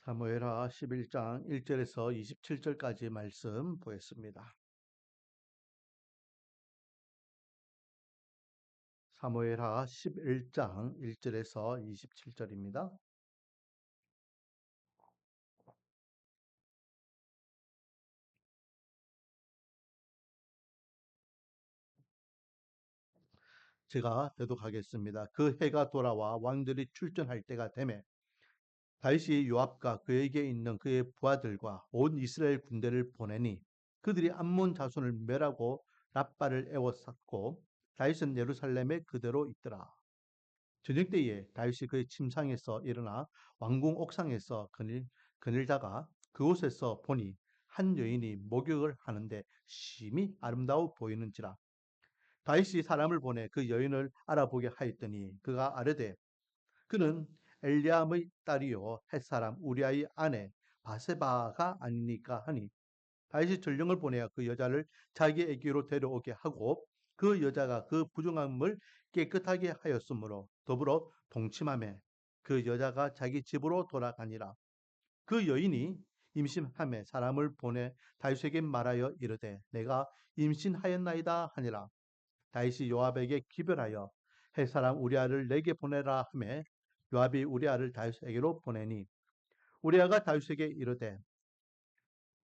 사무엘하 11장 1절에서 27절까지 말씀 보겠습니다. 사무엘하 11장 1절에서 27절입니다. 제가 대독하겠습니다. 그 해가 돌아와 왕들이 출전할 때가 되매 다윗이 요압과 그에게 있는 그의 부하들과 온 이스라엘 군대를 보내니 그들이 암몬 자손을 멸하고 랍바를 에워쌌고 다윗은 예루살렘에 그대로 있더라. 저녁 때에 다윗이 그의 침상에서 일어나 왕궁 옥상에서 그늘다가 그곳에서 보니 한 여인이 목욕을 하는데 심히 아름다워 보이는지라. 다윗이 사람을 보내 그 여인을 알아보게 하였더니 그가 아뢰되 그는 엘리암의 딸이요 햇사람 우리아의 아내 바세바가 아니니까 하니 다윗이 전령을 보내어 그 여자를 자기에게로 데려오게 하고 그 여자가 그 부정함을 깨끗하게 하였으므로 더불어 동침하며 그 여자가 자기 집으로 돌아가니라. 그 여인이 임신함에 사람을 보내 다윗에게 말하여 이르되 내가 임신하였나이다 하니라. 다윗이 요압에게 기별하여 헷 사람 우리아를 내게 보내라 하매 요압이 우리아를 다윗에게로 보내니 우리아가 다윗에게 이르되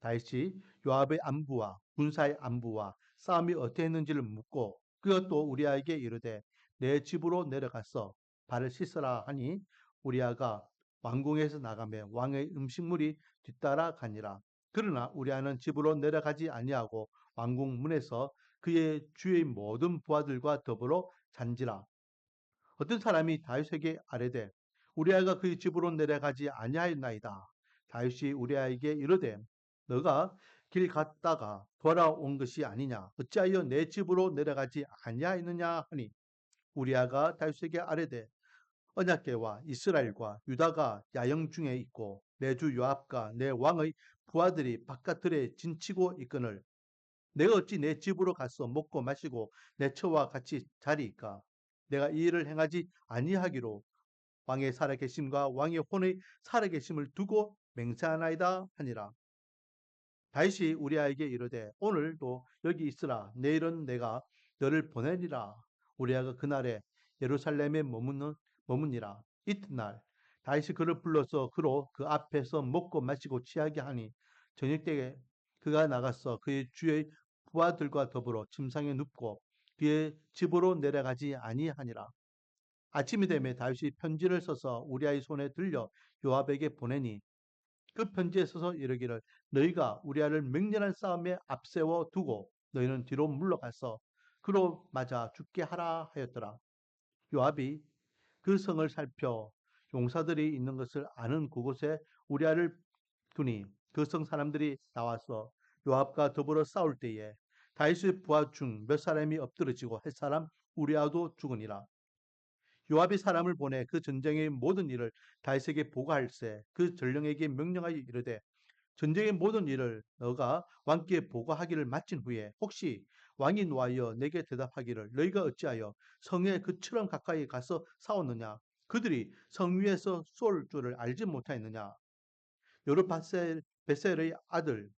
다윗이 요압의 안부와 군사의 안부와 싸움이 어땠는지를 묻고 그것도 우리아에게 이르되 내 집으로 내려가서 발을 씻으라 하니 우리아가 왕궁에서 나가며 왕의 음식물이 뒤따라 가니라. 그러나 우리아는 집으로 내려가지 아니하고 왕궁 문에서 그의 주의 모든 부하들과 더불어 잔지라. 어떤 사람이 다윗에게 아뢰되 우리아가 그의 집으로 내려가지 아니하였나이다. 다윗이 우리아에게 이르되 너가 길 갔다가 돌아온 것이 아니냐 어찌하여 내 집으로 내려가지 아니하였느냐 하니 우리아가 다윗에게 아뢰되 언약궤와 이스라엘과 유다가 야영 중에 있고 내 주 요압과 내 왕의 부하들이 바깥들에 진치고 있거늘 내가 어찌 내 집으로 가서 먹고 마시고 내 처와 같이 자리이까 내가 이 일을 행하지 아니하기로 왕의 살아계심과 왕의 혼의 살아계심을 두고 맹세하나이다 하니라. 다윗이 우리아에게 이르되 오늘도 여기 있으라 내일은 내가 너를 보내리라. 우리아가 그날에 예루살렘에 머무니라. 이튿날 다윗이 그를 불러서 그로 그 앞에서 먹고 마시고 취하게 하니 저녁 때에 그가 나가서 그의 주의 부하들과 더불어 침상에 눕고 그의 집으로 내려가지 아니하니라. 아침이 되매 다윗이 편지를 써서 우리아의 손에 들려 요압에게 보내니 그 편지에 써서 이르기를 너희가 우리아를 맹렬한 싸움에 앞세워 두고 너희는 뒤로 물러가서 그로 맞아 죽게 하라 하였더라. 요압이 그 성을 살펴 용사들이 있는 것을 아는 그곳에 우리아를 두니 그 성 사람들이 나와서 요압과 더불어 싸울 때에 다윗의 부하 중 몇 사람이 엎드러지고 햇 사람 우리아도 죽으니라. 요압이 사람을 보내 그 전쟁의 모든 일을 다윗에게 보고할세 그 전령에게 명령하여 이르되 전쟁의 모든 일을 너가 왕께 보고하기를 마친 후에 혹시 왕이 노하여 내게 대답하기를 너희가 어찌하여 성에 그처럼 가까이 가서 싸웠느냐 그들이 성 위에서 쏠 줄을 알지 못하였느냐 베셀의 아들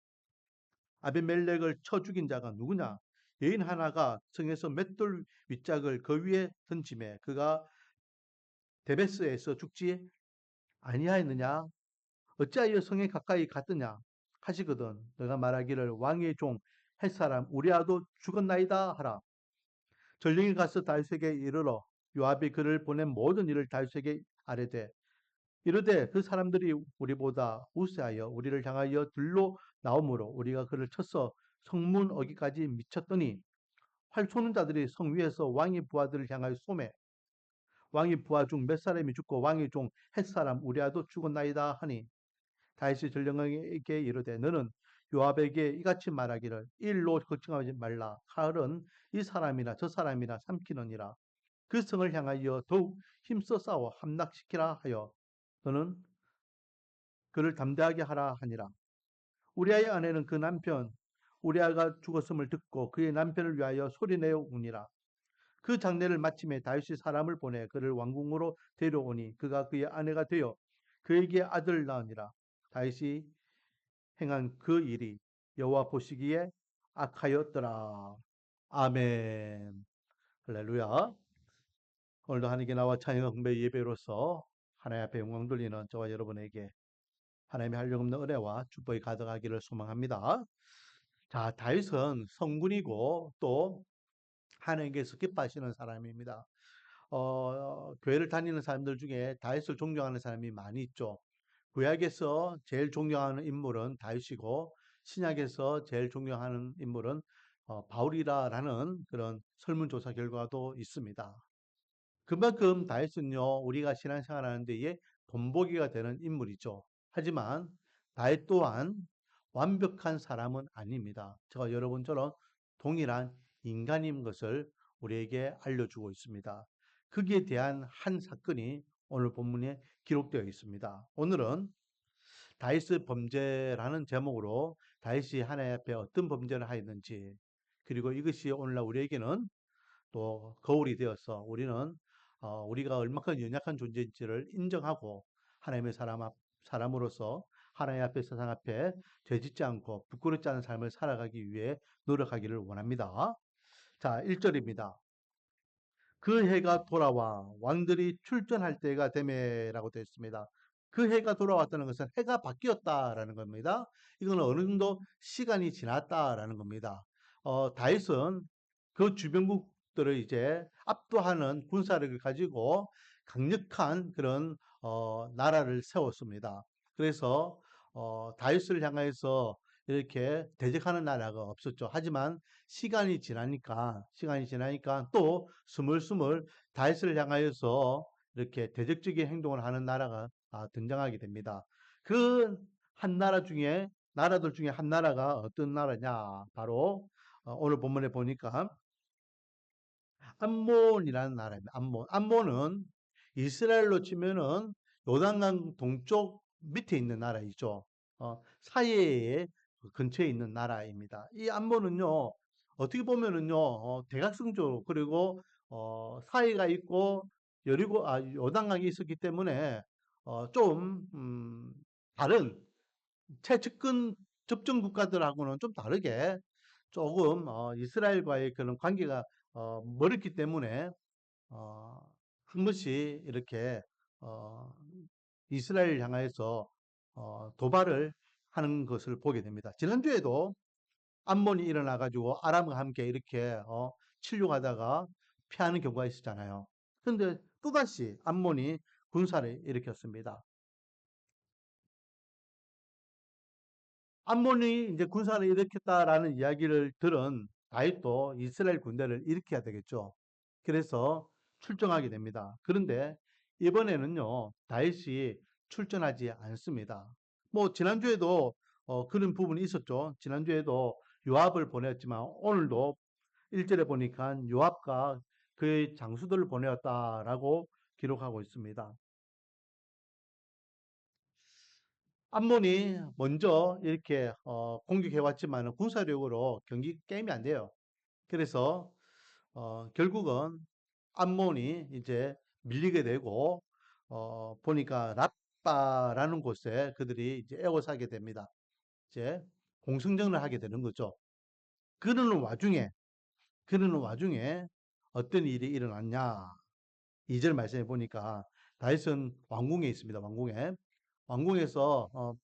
아비멜렉을 쳐 죽인 자가 누구냐 여인 하나가 성에서 맷돌 윗짝을 그 위에 던짐에 그가 데베스에서 죽지 아니하였느냐 어찌하여 성에 가까이 갔느냐 하시거든 너가 말하기를 왕의 종 햇사람 우리아도 죽었나이다 하라. 전령이 가서 다윗에게 이르러 요압이 그를 보낸 모든 일을 다윗에게 아뢰되 이르되 그 사람들이 우리보다 우세하여 우리를 향하여 들로 나오므로 우리가 그를 쳐서 성문 어기까지 미쳤더니 활 쏘는 자들이 성 위에서 왕의 부하들을 향하여 쏘매 왕의 부하 중 몇 사람이 죽고 왕의 종 햇사람 우리아도 죽었나이다 하니 다윗이 전령에게 이르되 너는 요압에게 이같이 말하기를 이 일로 걱정하지 말라. 칼은 이 사람이나 저 사람이나 삼키느니라. 그 성을 향하여 더욱 힘써 싸워 함락시키라 하여 너는 그를 담대하게 하라 하니라. 우리아의 아내는 그 남편 우리아가 죽었음을 듣고 그의 남편을 위하여 소리내어 우니라. 그 장례를 마침에 다윗이 사람을 보내 그를 왕궁으로 데려오니 그가 그의 아내가 되어 그에게 아들을 낳으니라. 다윗이 행한 그 일이 여호와 보시기에 악하였더라. 아멘. 할렐루야. 오늘도 하나님께 나와 찬양 흥배 예배로서 하나님 앞에 영광 돌리는 저와 여러분에게 하나님의 한량없는 은혜와 축복이 가득하기를 소망합니다. 자, 다윗은 성군이고 또 하나님께서 기뻐하시는 사람입니다. 교회를 다니는 사람들 중에 다윗을 존경하는 사람이 많이 있죠. 구약에서 제일 존경하는 인물은 다윗이고 신약에서 제일 존경하는 인물은 바울이라는 그런 설문조사 결과도 있습니다. 그만큼 다윗은요, 우리가 신앙생활 하는 데에 본보기가 되는 인물이죠. 하지만 다윗 또한 완벽한 사람은 아닙니다. 제가 여러분처럼 동일한 인간인 것을 우리에게 알려주고 있습니다. 거기에 대한 한 사건이 오늘 본문에 기록되어 있습니다. 오늘은 다윗의 범죄라는 제목으로 다윗이 하나님 앞에 어떤 범죄를 하였는지, 그리고 이것이 오늘날 우리에게는 또 거울이 되어서 우리는 우리가 얼마큼 연약한 존재인지를 인정하고 하나님의 사람으로서 하나님 앞에 세상 앞에 죄짓지 않고 부끄럽지 않은 삶을 살아가기 위해 노력하기를 원합니다. 자, 1절입니다. 그 해가 돌아와 왕들이 출전할 때가 되매라고 되어 있습니다. 그 해가 돌아왔다는 것은 해가 바뀌었다라는 겁니다. 이건 어느 정도 시간이 지났다라는 겁니다. 다윗은 그 주변국들을 이제 압도하는 군사력을 가지고 강력한 그런 나라를 세웠습니다. 그래서 다윗을 향해서 이렇게 대적하는 나라가 없었죠. 하지만 시간이 지나니까 또 스물스물 다윗을 향하여서 이렇게 대적적인 행동을 하는 나라가 등장하게 됩니다. 그 나라들 중에 한 나라가 어떤 나라냐? 바로 오늘 본문에 보니까 암몬이라는 나라입니다. 암몬은 이스라엘로 치면은 요단강 동쪽 밑에 있는 나라이죠. 사이에 근처에 있는 나라입니다. 이 암몬은요, 어떻게 보면은요, 대각성적 그리고 사이가 있고 요단강이 있었기 때문에 좀 다른 최측근 접점 국가들하고는 좀 다르게 조금 이스라엘과의 그런 관계가 멀었기 때문에 어, 한 번씩 이렇게 어, 이스라엘 향해서 도발을 하는 것을 보게 됩니다. 지난주에도 암몬이 일어나 가지고 아람과 함께 이렇게 침략하다가 피하는 경우가 있었잖아요. 그런데 또다시 암몬이 군사를 일으켰습니다. 암몬이 이제 군사를 일으켰다라는 이야기를 들은 다윗도 이스라엘 군대를 일으켜야 되겠죠. 그래서 출정하게 됩니다. 그런데 이번에는요, 다윗이 출전하지 않습니다. 뭐 지난주에도 그런 부분이 있었죠. 지난주에도 요압을 보냈지만 오늘도 1절에 보니까 요압과 그의 장수들을 보내었다라고 기록하고 있습니다. 암몬이 먼저 이렇게 공격해 왔지만 군사력으로 경기 게임이 안 돼요. 그래서 결국은 암몬이 이제 밀리게 되고 보니까 랍바라는 곳에 그들이 이제 에워싸게 됩니다. 이제 공승전을 하게 되는 거죠. 그러는 와중에 그러는 와중에 어떤 일이 일어났냐? 2절 말씀해 보니까 다윗은 왕궁에 있습니다. 왕궁에서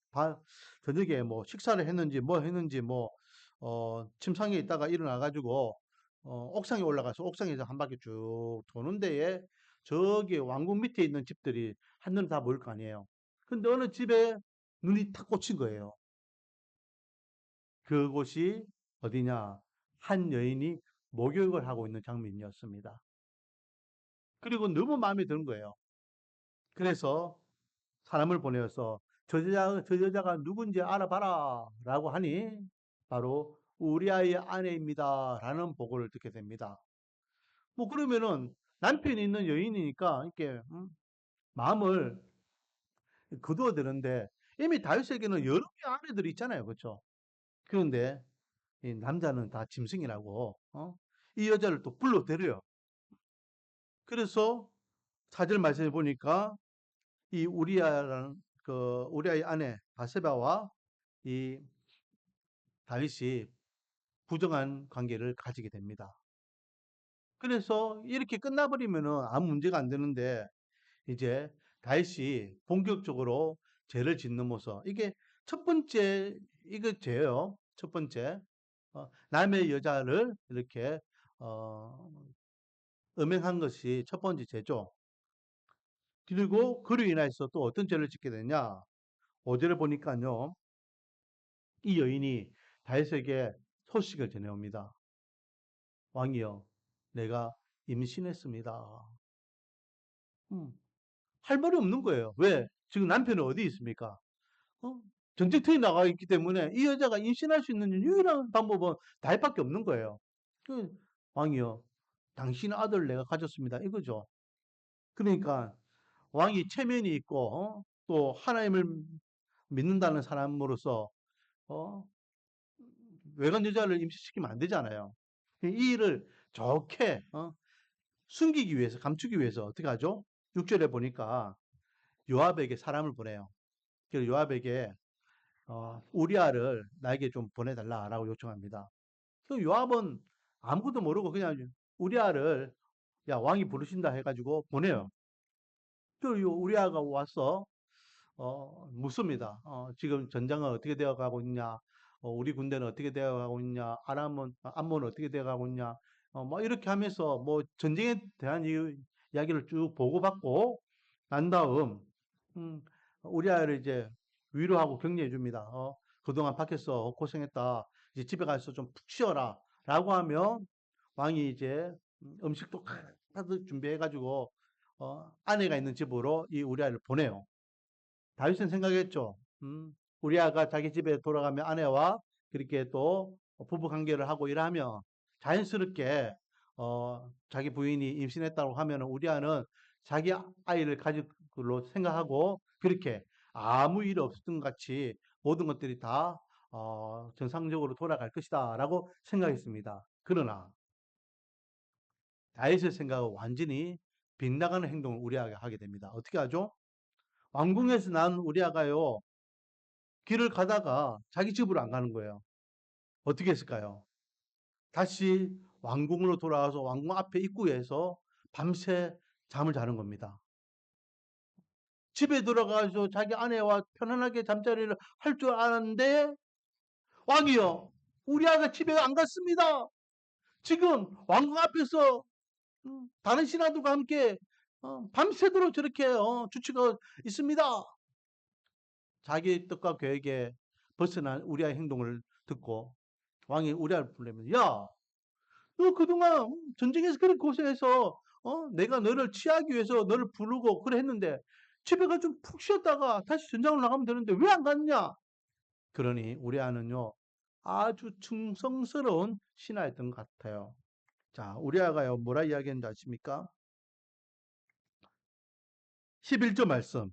저녁에 뭐 식사를 했는지 뭐 했는지 뭐 침상에 있다가 일어나 가지고 옥상에 올라가서 옥상에서 한 바퀴 쭉 도는 데에 저기 왕궁 밑에 있는 집들이 한눈에 다 보일 거 아니에요. 근데 어느 집에 눈이 탁 꽂힌 거예요. 그곳이 어디냐? 한 여인이 목욕을 하고 있는 장면이었습니다. 그리고 너무 마음에 드는 거예요. 그래서 사람을 보내어서 저 여자가 누군지 알아봐라 라고 하니 바로 우리 아이의 아내입니다 라는 보고를 듣게 됩니다. 뭐 그러면은 남편이 있는 여인이니까 이렇게 마음을 거두어 드는데 이미 다윗에게는 여러 개의 아내들이 있잖아요. 그렇죠? 그런데 이 남자는 다 짐승이라고 이 여자를 또 불러들여요. 그래서 사절 말씀해 보니까 이 우리아라는 그 우리아의 아내 바세바와 이 다윗이 부정한 관계를 가지게 됩니다. 그래서 이렇게 끝나버리면은 아무 문제가 안 되는데 이제 다윗이 본격적으로 죄를 짓는 모습. 이게 첫 번째 이거 죄요. 첫 번째 남의 여자를 이렇게 어, 음행한 것이 첫 번째 죄죠. 그리고 그로 인해서 또 어떤 죄를 짓게 되냐? 5절을 보니까요. 이 여인이 다윗에게 소식을 전해옵니다. 왕이여, 내가 임신했습니다. 음, 할 말이 없는 거예요. 왜? 지금 남편은 어디 있습니까? 어? 전쟁터에 나가 있기 때문에 이 여자가 임신할 수 있는 유일한 방법은 다윗밖에 없는 거예요. 그 왕이여, 당신의 아들을 내가 가졌습니다. 이거죠. 그러니까 왕이 체면이 있고 또 하나님을 믿는다는 사람으로서 어, 외간 여자를 임신시키면 안 되잖아요. 이 일을 좋게 숨기기 위해서, 감추기 위해서 어떻게 하죠? 6절에 보니까 요압에게 사람을 보내요. 그래서 요압에게 우리아를 나에게 좀 보내달라라고 요청합니다. 그 요압은 아무것도 모르고 그냥 우리아를 야 왕이 부르신다 해가지고 보내요. 그 우리아가 와서 묻습니다. 지금 전장은 어떻게 되어가고 있냐? 우리 군대는 어떻게 되어가고 있냐? 암몬은 어떻게 되어가고 있냐? 뭐 이렇게 하면서 뭐 전쟁에 대한 이야기를 쭉 보고받고 난 다음 음, 우리 아이를 이제 위로하고 격려해 줍니다. 그동안 밖에서 고생했다. 이제 집에 가서 좀 푹 쉬어라. 라고 하면 왕이 이제 음식도 가득 준비해가지고 아내가 있는 집으로 이 우리 아이를 보내요. 다윗은 생각했죠. 우리아가 자기 집에 돌아가면 아내와 그렇게 또 부부 관계를 하고 일하면 자연스럽게 자기 부인이 임신했다고 하면 우리아는 자기 아이를 가질 걸로 생각하고 그렇게 아무 일 없었던 것 같이 모든 것들이 다 정상적으로 돌아갈 것이다라고 생각했습니다. 그러나 다윗의 생각은 완전히 빗나가는 행동을 우리아가 하게 됩니다. 어떻게 하죠? 왕궁에서 난 우리아가요. 길을 가다가 자기 집으로 안 가는 거예요. 어떻게 했을까요? 다시 왕궁으로 돌아와서 왕궁 앞에 입구에서 밤새 잠을 자는 겁니다. 집에 들어가서 자기 아내와 편안하게 잠자리를 할 줄 아는데 왕이요. 우리 아가 집에 안 갔습니다. 지금 왕궁 앞에서 다른 신하들과 함께 밤새도록 저렇게 주치가 있습니다. 자기 뜻과 계획에 벗어난 우리아의 행동을 듣고 왕이 우리아를 부르면 야, 너 그동안 전쟁에서 그렇게 고생해서 내가 너를 취하기 위해서 너를 부르고 그래 했는데 집에 가 좀 푹 쉬었다가 다시 전장으로 나가면 되는데 왜 안 갔냐? 그러니 우리아는요 아주 충성스러운 신하였던 것 같아요. 자, 우리아가요 뭐라 이야기했는지 아십니까? 11절 말씀.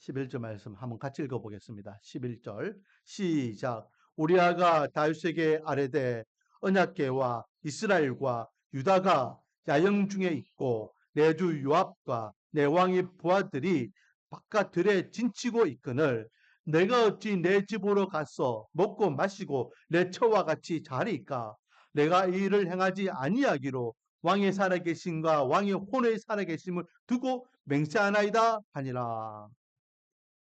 11절 말씀 한번 같이 읽어보겠습니다. 11절 시작. 우리아가 다윗에게 아뢰되 언약궤와 이스라엘과 유다가 야영 중에 있고 내 주 요압과 내 왕의 부하들이 바깥들에 진치고 있거늘 내가 어찌 내 집으로 가서 먹고 마시고 내 처와 같이 자리이까 내가 이 일을 행하지 아니하기로 왕의 살아계심과 왕의 혼의 살아계심을 두고 맹세하나이다 하니라.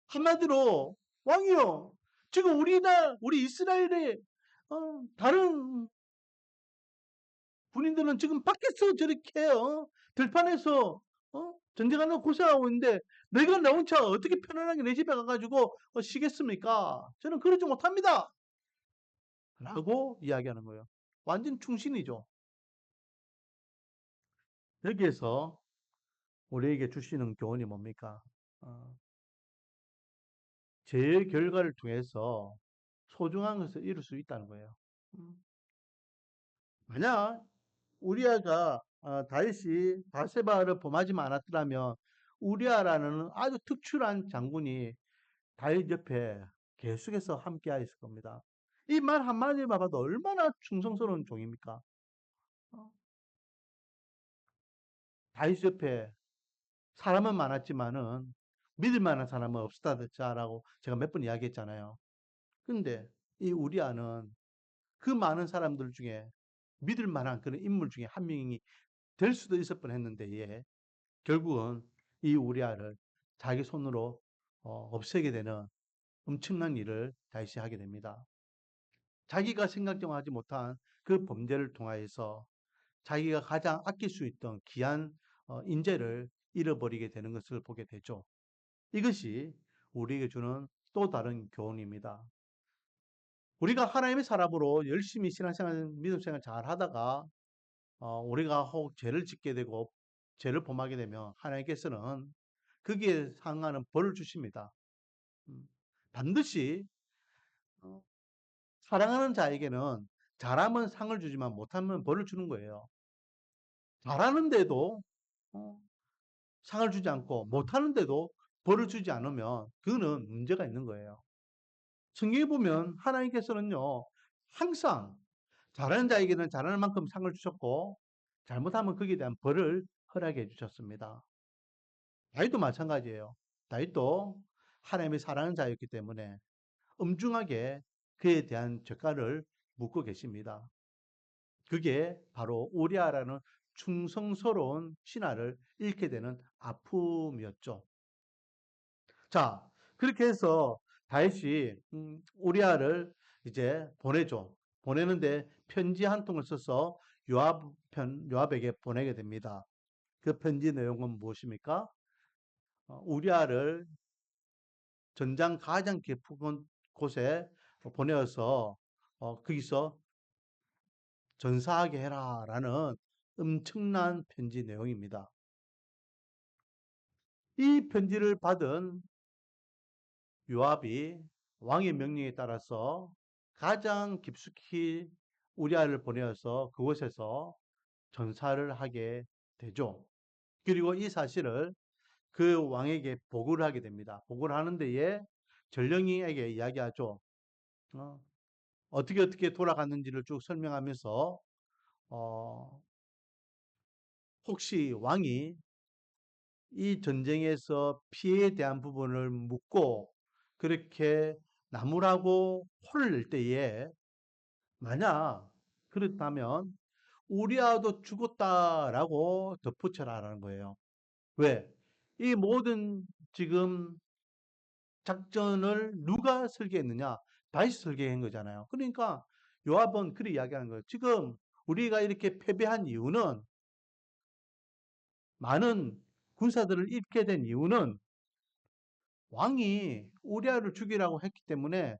한마디로 왕이요. 지금 우리 이스라엘의 다른 군인들은 지금 밖에서 저렇게 들판에서 전쟁하는 고생하고 있는데 내가 나 혼자 어떻게 편안하게 내 집에 가가지고 쉬겠습니까? 저는 그러지 못합니다. 라고 이야기하는 거예요. 완전 충신이죠. 여기에서 우리에게 주시는 교훈이 뭡니까? 어, 죄의 결과를 통해서 소중한 것을 이룰 수 있다는 거예요. 음. 만약 우리아가 다윗이 바세바를 범하지만 않았더라면 우리아라는 아주 특출한 장군이 다윗 옆에 계속해서 함께하였을 겁니다. 이 말 한마디만 봐도 얼마나 충성스러운 종입니까? 어? 다윗 옆에 사람은 많았지만은 믿을 만한 사람은 없었다라고 제가 몇 번 이야기했잖아요. 근데 이 우리아는 그 많은 사람들 중에 믿을 만한 그런 인물 중에 한 명이 될 수도 있을 뻔했는데 결국은 이 우리아를 자기 손으로 없애게 되는 엄청난 일을 다시 하게 됩니다. 자기가 생각도 하지 못한 그 범죄를 통하여서 자기가 가장 아낄 수 있던 귀한 인재를 잃어버리게 되는 것을 보게 되죠. 이것이 우리에게 주는 또 다른 교훈입니다. 우리가 하나님의 사람으로 열심히 신앙생활, 믿음생활 잘 하다가 우리가 혹 죄를 짓게 되고 죄를 범하게 되면 하나님께서는 거기에 상하는 벌을 주십니다. 음, 반드시 어, 사랑하는 자에게는 잘하면 상을 주지만 못하면 벌을 주는 거예요. 잘하는데도 어, 상을 주지 않고 못하는데도 벌을 주지 않으면 그거는 문제가 있는 거예요. 성경에 보면 하나님께서는요, 항상 잘하는 자에게는 잘하는 만큼 상을 주셨고, 잘못하면 거기에 대한 벌을 허락해 주셨습니다. 다윗도 마찬가지예요. 다윗도 하나님의 사랑하는 자였기 때문에 엄중하게 그에 대한 죄가를 묻고 계십니다. 그게 바로 우리아라는 충성스러운 신하를 잃게 되는 아픔이었죠. 자, 그렇게 해서 다윗이 우리아를 이제 보내죠. 보내는데 편지 한 통을 써서 요압에게 보내게 됩니다. 그 편지 내용은 무엇입니까? 우리아를 전장 가장 깊은 곳에 보내어서 거기서 전사하게 해라라는 엄청난 편지 내용입니다. 이 편지를 받은 요압이 왕의 명령에 따라서 가장 깊숙이 우리아를 보내어서 그곳에서 전사를 하게 되죠. 그리고 이 사실을 그 왕에게 보고를 하게 됩니다. 보고를 하는 데에 전령이에게 이야기하죠. 어떻게 돌아갔는지를 쭉 설명하면서 어, 혹시 왕이 이 전쟁에서 피해에 대한 부분을 묻고 그렇게 나무라고 혼을 낼 때에 만약 그렇다면 우리아도 죽었다라고 덧붙여라라는 거예요. 왜? 이 모든 지금 작전을 누가 설계했느냐? 다윗이 설계한 거잖아요. 그러니까 요압은 그렇게 이야기하는 거예요. 지금 우리가 이렇게 패배한 이유는 많은 군사들을 잃게 된 이유는 왕이 우리아를 죽이라고 했기 때문에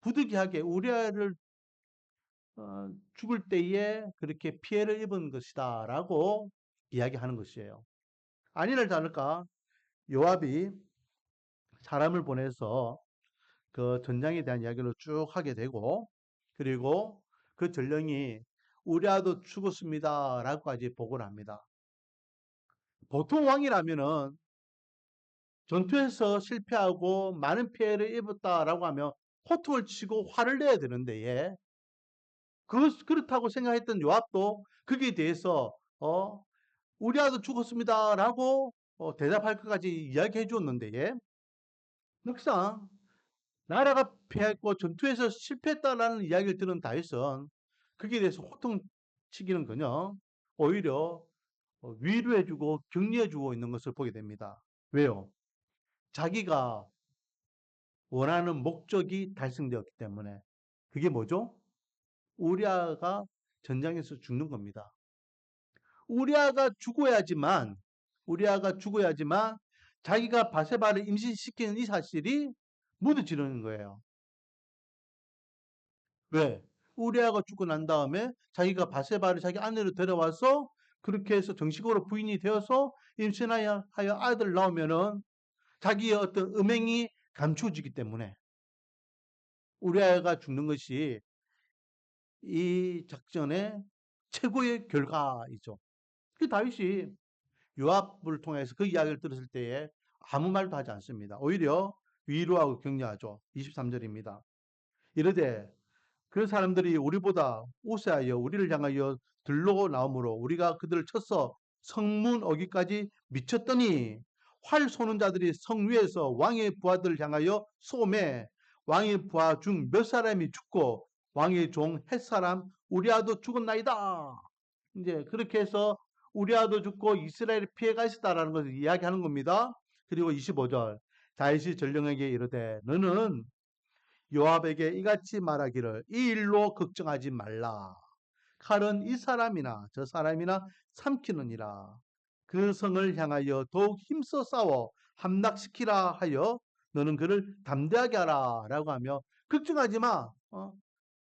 부득이하게 우리아를 죽을 때에 그렇게 피해를 입은 것이다라고 이야기하는 것이에요. 아니를 다를까 요압이 사람을 보내서 그 전장에 대한 이야기를 쭉 하게 되고 그리고 그 전령이 우리아도 죽었습니다라고까지 보고를 합니다. 보통 왕이라면은 전투에서 실패하고 많은 피해를 입었다라고 하면 호통을 치고 화를 내야 되는데 그렇다고 생각했던 요압도 거기에 대해서 우리 아들 죽었습니다라고 대답할 것까지 이야기해 줬는데 막상 나라가 패했고 전투에서 실패했다라는 이야기를 들은 다윗은 거기에 대해서 호통치기는커녕 오히려 위로해주고 격려해주고 있는 것을 보게 됩니다. 왜요? 자기가 원하는 목적이 달성되었기 때문에 그게 뭐죠? 우리아가 전장에서 죽는 겁니다. 우리아가 죽어야지만 우리아가 죽어야지만 자기가 바세바를 임신시키는 이 사실이 묻어지는 거예요. 왜? 우리아가 죽고 난 다음에 자기가 바세바를 자기 아내로 데려와서 그렇게 해서 정식으로 부인이 되어서 임신하여 아들 낳으면은 자기의 어떤 음행이 감추어지기 때문에 우리아가 죽는 것이 이 작전의 최고의 결과이죠. 그 다윗이 요압을 통해서 그 이야기를 들었을 때에 아무 말도 하지 않습니다. 오히려 위로하고 격려하죠. 23절입니다. 이르되 그 사람들이 우리보다 우세하여 우리를 향하여 들로 나오므로 우리가 그들을 쳐서 성문 오기까지 미쳤더니 활 쏘는 자들이 성 위에서 왕의 부하들을 향하여 쏘매 왕의 부하 중 몇 사람이 죽고 왕의 종 햇사람 우리아도 죽었나이다. 이제 그렇게 해서 우리아도 죽고 이스라엘이 피해가 있었다라는 것을 이야기하는 겁니다. 그리고 25절 다윗이 전령에게 이르되 너는 요압에게 이같이 말하기를 이 일로 걱정하지 말라. 칼은 이 사람이나 저 사람이나 삼키느니라. 그 성을 향하여 더욱 힘써 싸워 함락시키라 하여 너는 그를 담대하게 하라 라고 하며 걱정하지 마.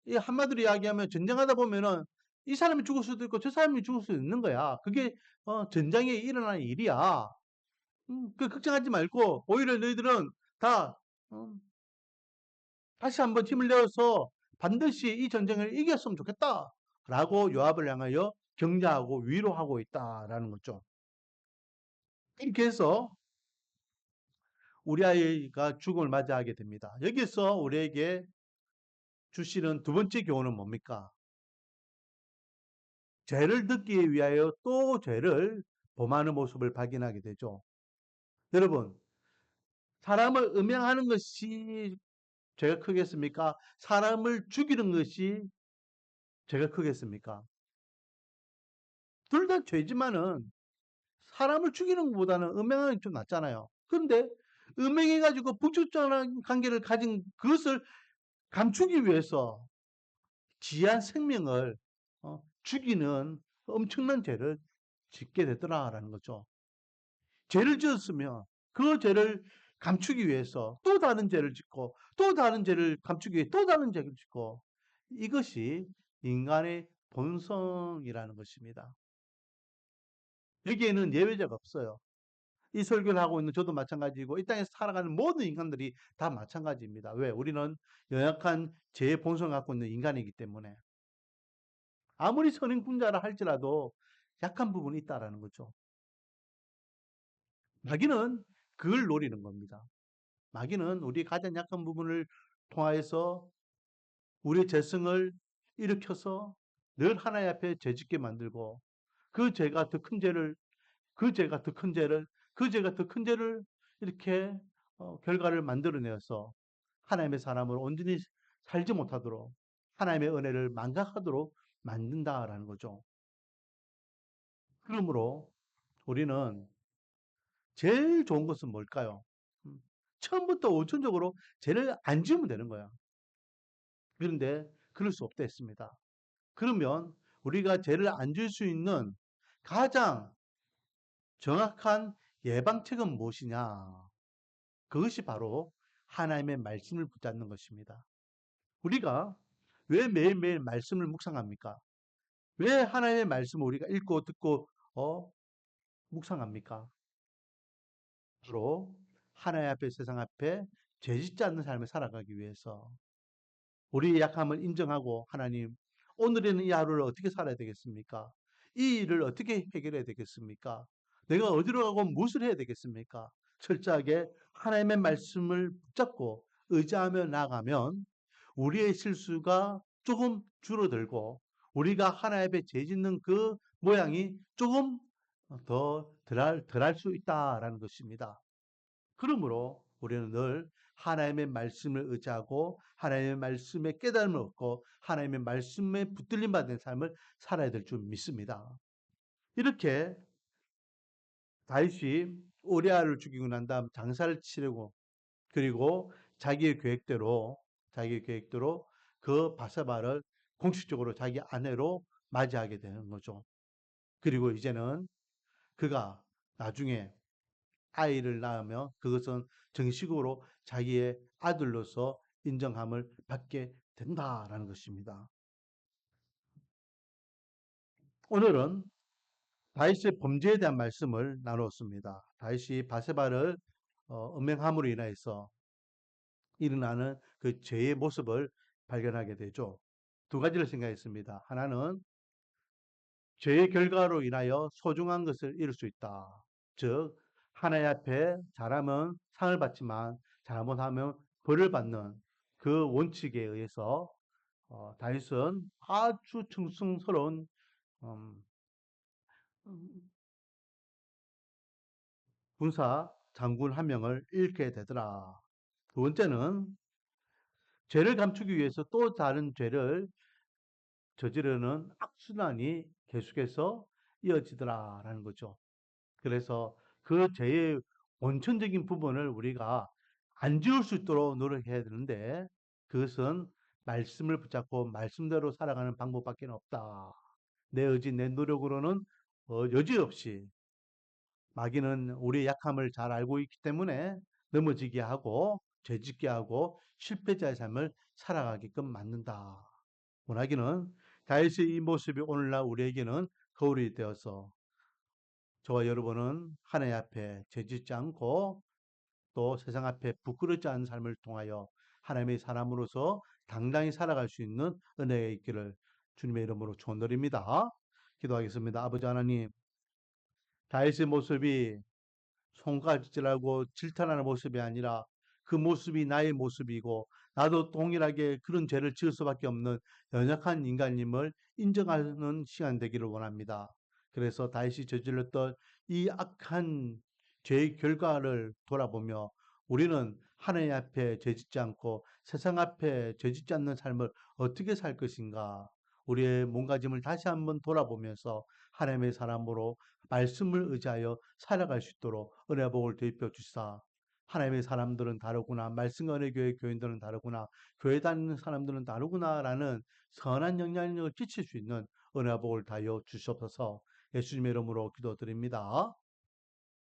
이 한마디로 이야기하면 전쟁하다 보면은 이 사람이 죽을 수도 있고 저 사람이 죽을 수도 있는 거야. 그게 전쟁에 일어나는 일이야. 그 걱정하지 말고 오히려 너희들은 다 다시 한번 힘을 내어서 반드시 이 전쟁을 이겼으면 좋겠다. 라고 요압을 향하여 격려하고 위로하고 있다라는 거죠. 이렇게 해서 우리아가 죽음을 맞이하게 됩니다. 여기서 우리에게 주시는 두 번째 교훈은 뭡니까? 죄를 듣기 위하여 또 죄를 범하는 모습을 발견하게 되죠. 여러분, 사람을 음행하는 것이 죄가 크겠습니까? 사람을 죽이는 것이 죄가 크겠습니까? 둘 다 죄지만은 사람을 죽이는 것보다는 음행하는 게 좀 낫잖아요. 그런데 음행해가지고 북쪽적인 관계를 가진 그것을 감추기 위해서 귀한 생명을 죽이는 엄청난 죄를 짓게 되더라라는 거죠. 죄를 지었으면 그 죄를 감추기 위해서 또 다른 죄를 짓고 또 다른 죄를 감추기 위해 또 다른 죄를 짓고 이것이 인간의 본성이라는 것입니다. 여기에는 예외자가 없어요. 이 설교를 하고 있는 저도 마찬가지고 이 땅에서 살아가는 모든 인간들이 다 마찬가지입니다. 왜? 우리는 연약한 죄의 본성을 갖고 있는 인간이기 때문에 아무리 선행군자라 할지라도 약한 부분이 있다라는 거죠. 마귀는 그걸 노리는 겁니다. 마귀는 우리 가장 약한 부분을 통하여서 우리의 죄성을 일으켜서 늘 하나님 앞에 죄짓게 만들고 그 죄가 더 큰 죄를 그 죄가 더 큰 죄를 그 죄가 더 큰 죄를 이렇게 결과를 만들어내서 하나님의 사람을 온전히 살지 못하도록 하나님의 은혜를 망각하도록 만든다라는 거죠. 그러므로 우리는 제일 좋은 것은 뭘까요? 처음부터 우선적으로 죄를 안 지으면 되는 거야. 그런데 그럴 수 없다 했습니다. 그러면 우리가 죄를 안 지을 수 있는 가장 정확한 예방책은 무엇이냐? 그것이 바로 하나님의 말씀을 붙잡는 것입니다. 우리가 왜 매일매일 말씀을 묵상합니까? 왜 하나님의 말씀을 우리가 읽고 듣고 묵상합니까? 바로 하나님 앞에 세상 앞에 죄짓지 않는 삶을 살아가기 위해서 우리의 약함을 인정하고 하나님 오늘에는 이 하루를 어떻게 살아야 되겠습니까? 이 일을 어떻게 해결해야 되겠습니까? 내가 어디로 가고 무엇을 해야 되겠습니까? 철저하게 하나님의 말씀을 붙잡고 의지하며 나가면 우리의 실수가 조금 줄어들고 우리가 하나님 앞에 죄 짓는 그 모양이 조금 더 덜할 수 있다라는 것입니다. 그러므로 우리는 늘 하나님의 말씀을 의지하고 하나님의 말씀에 깨달음을 얻고 하나님의 말씀에 붙들림 받는 삶을 살아야 될 줄 믿습니다. 이렇게 다윗이 우리아를 죽이고 난 다음 장사를 치르고 그리고 자기의 계획대로 그 바세바를 공식적으로 자기 아내로 맞이하게 되는 거죠. 그리고 이제는 그가 나중에 아이를 낳으면 그것은 정식으로 자기의 아들로서 인정함을 받게 된다라는 것입니다. 오늘은 다윗의 범죄에 대한 말씀을 나누었습니다. 다윗이 바세바를 음행함으로 인해서 일어나는 그 죄의 모습을 발견하게 되죠. 두 가지를 생각했습니다. 하나는 죄의 결과로 인하여 소중한 것을 잃을 수 있다. 즉 하나님 앞에 잘하면 상을 받지만 잘못하면 벌을 받는 그 원칙에 의해서 다윗은 아주 충성스러운 음, 군사 장군 한 명을 잃게 되더라. 두 번째는 죄를 감추기 위해서 또 다른 죄를 저지르는 악순환이 계속해서 이어지더라라는 거죠. 그래서 그 죄의 원천적인 부분을 우리가 안 지을 수 있도록 노력해야 되는데 그것은 말씀을 붙잡고 말씀대로 살아가는 방법밖에 없다. 내 의지, 내 노력으로는 여지없이 마귀는 우리의 약함을 잘 알고 있기 때문에 넘어지게 하고 죄짓게 하고 실패자의 삶을 살아가게끔 만든다. 원하기는 다윗의 이 모습이 오늘날 우리에게는 거울이 되어서 저와 여러분은 하나님 앞에 죄짓지 않고 또 세상 앞에 부끄럽지 않은 삶을 통하여 하나님의 사람으로서 당당히 살아갈 수 있는 은혜가 있기를 주님의 이름으로 축원드립니다. 기도하겠습니다. 아버지 하나님, 다윗의 모습이 손가락질하고 질타하는 모습이 아니라 그 모습이 나의 모습이고 나도 동일하게 그런 죄를 지을 수밖에 없는 연약한 인간임을 인정하는 시간 되기를 원합니다. 그래서 다윗이 저질렀던 이 악한 죄의 결과를 돌아보며 우리는 하나님 앞에 죄짓지 않고 세상 앞에 죄짓지 않는 삶을 어떻게 살 것인가? 우리의 몸가짐을 다시 한번 돌아보면서 하나님의 사람으로 말씀을 의지하여 살아갈 수 있도록 은혜 복을 되입혀 주시사. 하나님의 사람들은 다르구나. 말씀과 은혜교회 교인들은 다르구나. 교회 다니는 사람들은 다르구나라는 선한 영향력을 끼칠 수 있는 은혜 복을 다하여 주시옵소서. 예수님의 이름으로 기도드립니다.